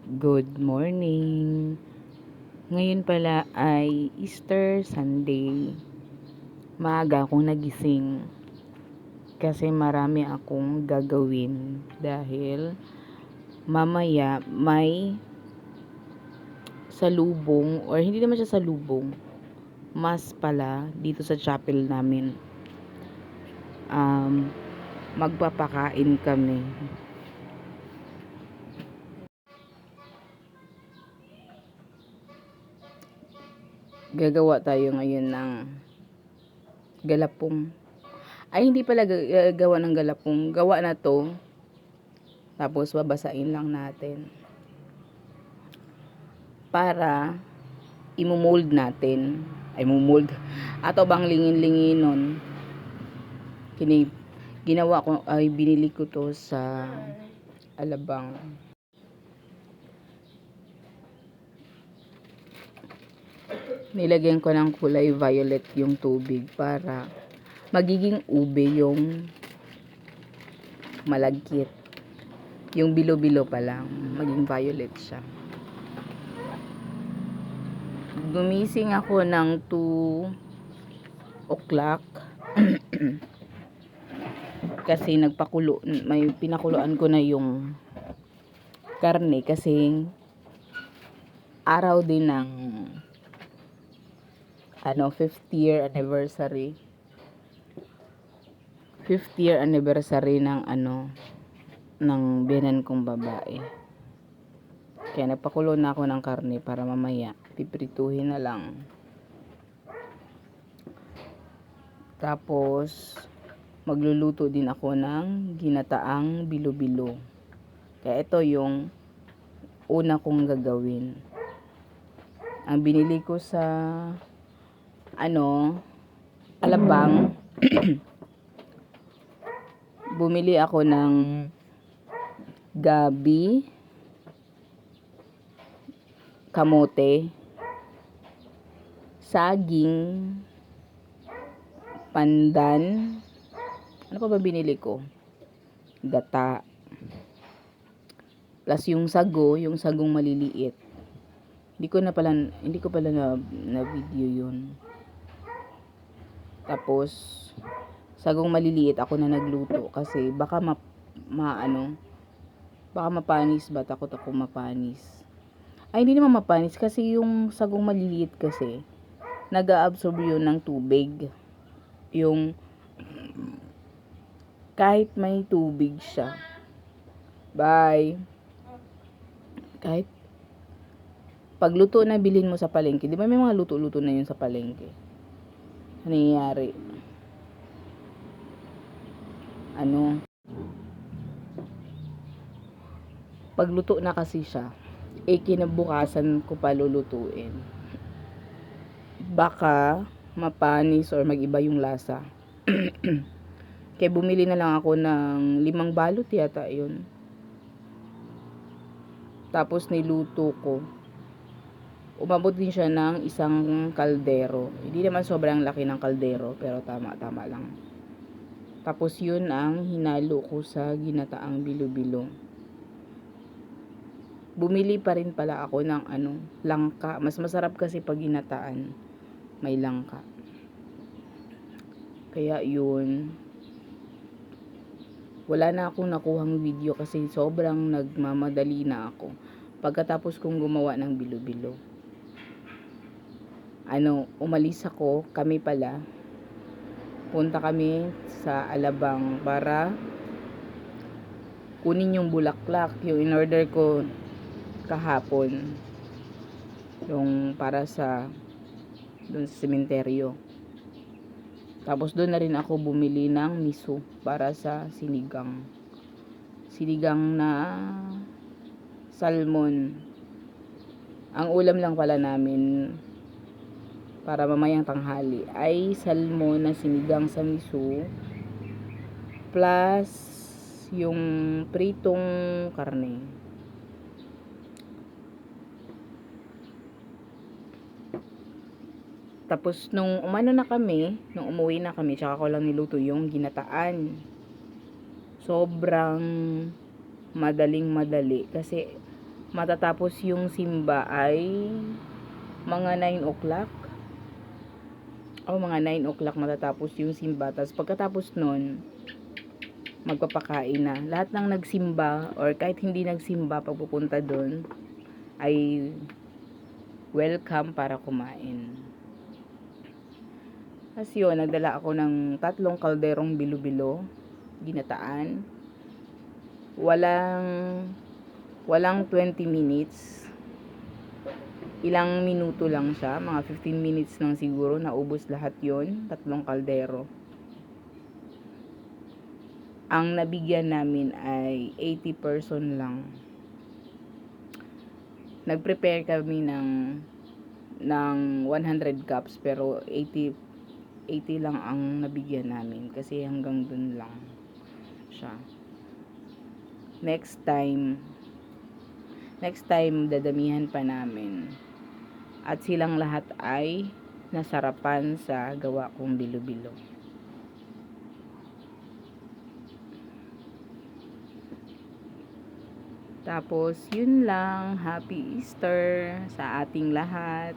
Good morning. Ngayon pala ay Easter Sunday. Maaga akong nagising kasi marami akong gagawin dahil mamaya may salubong or hindi naman siya salubong. Mas pala dito sa chapel namin. Magpapakain kami. Gagawa tayo ngayon ng galapong. Ay, hindi pala gawa ng galapong. Gawa na to. Tapos, babasain lang natin. Para, imumold natin. Ay, mumold. Ato bang lingin-linginon. Ginawa ko, ay binili ko to sa Alabang. Nilagyan ko ng kulay violet yung tubig para magiging ube yung malagkit. Yung bilo-bilo pa lang, maging violet siya. Gumising ako ng 2 o'clock kasi may pinakuluan ko na yung karne kasi araw din ng 5th year anniversary ng ng biyenan kong babae. Kaya nagpakulo na ako ng karne para mamaya piprituhin na lang. Tapos magluluto din ako ng ginataang bilo-bilo. Kaya ito yung una kong gagawin. Ang binili ko sa Alabang bumili ako ng gabi, kamote, saging, pandan. Ano pa ba binili ko? Gata. Plus yung sagong maliliit. Hindi ko pala na video yun. Tapos sagong maliliit ako na nagluto kasi baka baka mapanis ba? Takot ako mapanis. Ay, hindi naman mapanis kasi yung sagong maliliit kasi nag-a-absorb yun ng tubig. Yung kahit may tubig siya. Bye. Kahit pagluto na bilhin mo sa palengke, di ba may mga luto-luto na yun sa palengke? Nangyayari. Pagluto na kasi siya, kinabukasan ko pa lulutuin. Baka mapanis or mag-iba yung lasa. Kaya bumili na lang ako ng 5 balot yata yun. Tapos niluto ko. Umabot din siya ng 1 kaldero. Hindi naman sobrang laki ng kaldero, pero tama-tama lang. Tapos yun ang hinalo ko sa ginataang bilo-bilo. Bumili pa rin pala ako ng langka. Mas masarap kasi pag ginataan may langka. Kaya yun. Wala na akong nakuhang video kasi sobrang nagmamadali na ako pagkatapos kong gumawa ng bilo-bilo. Umalis ako, kami pala. Punta kami sa Alabang para kunin yung bulaklak, yung in-order ko kahapon. Yung para doon sa sementeryo. Tapos doon na rin ako bumili ng miso para sa sinigang. Sinigang na salmon. Ang ulam lang pala namin para mamayang tanghali ay salmon na sinigang sa miso plus yung pritong karne. Tapos nung umuwi na kami, tsaka ko lang niluto yung ginataan. Sobrang madali kasi matatapos yung simba ay mga 9 o'clock. Mga 9 o'clock matatapos yung simba. Tapos pagkatapos nun, magpapakain na. Lahat ng nagsimba or kahit hindi nagsimba pag pupunta doon ay welcome para kumain. Tapos yun, nagdala ako ng 3 kalderong bilo-bilo, ginataan. Walang 20 minutes. Ilang minuto lang siya, mga 15 minutes lang siguro, naubos lahat yon, 3 kaldero. Ang nabigyan namin ay 80 person lang. Nag-prepare kami ng 100 cups pero 80 lang ang nabigyan namin kasi hanggang dun lang siya. Next time dadamihan pa namin. At silang lahat ay nasarapan sa gawa kong bilo-bilo. Tapos, yun lang. Happy Easter sa ating lahat.